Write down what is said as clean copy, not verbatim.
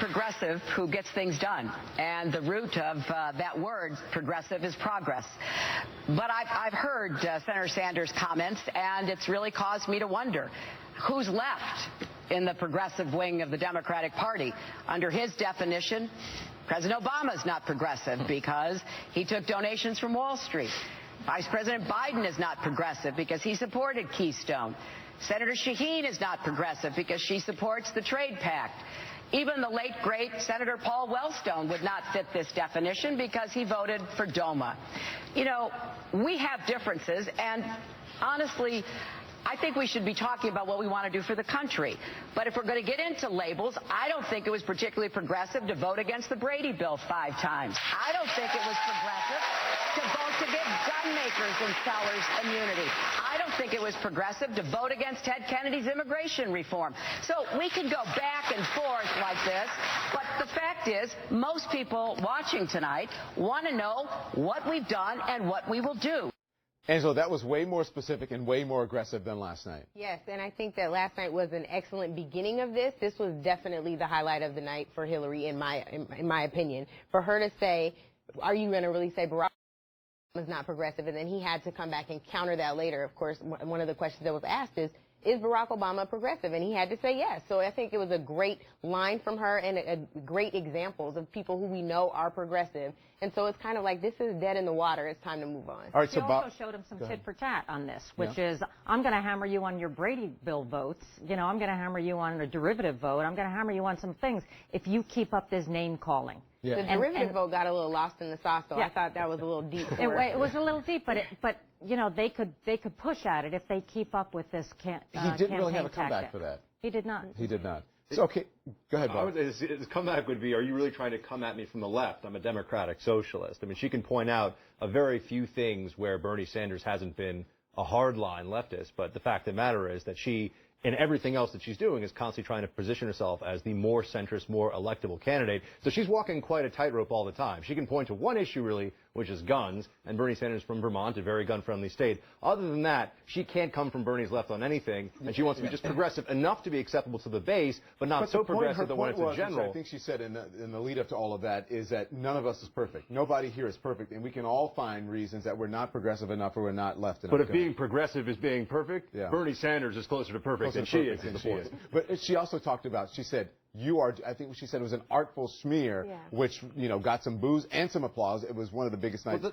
progressive who gets things done, and the root of that word, progressive, is progress. But I've heard Senator Sanders' comments, and it's really caused me to wonder who's left in the progressive wing of the Democratic Party. Under his definition, President Obama is not progressive because he took donations from Wall Street. Vice President Biden is not progressive because he supported Keystone. Senator Shaheen is not progressive because she supports the Trade Pact. Even the late, great Senator Paul Wellstone would not fit this definition because he voted for DOMA. You know, we have differences, and honestly, I think we should be talking about what we want to do for the country. But if we're going to get into labels, I don't think it was particularly progressive to vote against the Brady bill 5 times. I don't think it was progressive to vote to give gun makers and sellers immunity. I don't think it was progressive to vote against Ted Kennedy's immigration reform. So we can go back and forth like this, but the fact is, most people watching tonight want to know what we've done and what we will do. Angela, that was way more specific and way more aggressive than last night. Yes, and I think that last night was an excellent beginning of this. This was definitely the highlight of the night for Hillary, in my opinion. For her to say, are you going to really say Barack Obama is not progressive? And then he had to come back and counter that later. Of course, one of the questions that was asked is Barack Obama progressive? And he had to say yes. So I think it was a great line from her and a great examples of people who we know are progressive. And so it's kind of like, this is dead in the water. It's time to move on. All right, she so also showed him some tit for tat on this, which is, I'm going to hammer you on your Brady bill votes. You know, I'm going to hammer you on a derivative vote. I'm going to hammer you on some things if you keep up this name calling. Yeah. The derivative vote got a little lost in the sauce, though. Yeah. I thought that was a little deep. It was a little deep, but you know, they could push at it if they keep up with this he didn't really have a comeback for that. He did not. He did not. So, okay, go ahead, Bob. His comeback would be, are you really trying to come at me from the left? I'm a democratic socialist. I mean, she can point out a very few things where Bernie Sanders hasn't been a hardline leftist, but the fact of the matter is that she, in everything else that she's doing, is constantly trying to position herself as the more centrist, more electable candidate. So she's walking quite a tightrope all the time. She can point to one issue, really, which is guns, and Bernie Sanders from Vermont, a very gun-friendly state. Other than that, she can't come from Bernie's left on anything, and she wants to be just progressive enough to be acceptable to the base, but not so progressive that when it's a general. I think she said in the lead-up to all of that is that none of us is perfect. Nobody here is perfect, and we can all find reasons that we're not progressive enough or we're not left enough. But if being progressive is being perfect, Bernie Sanders is closer to perfect than she is. But she also talked about, she said, I think what she said was an artful smear, which, you know, got some boos and some applause. It was one of the biggest nights.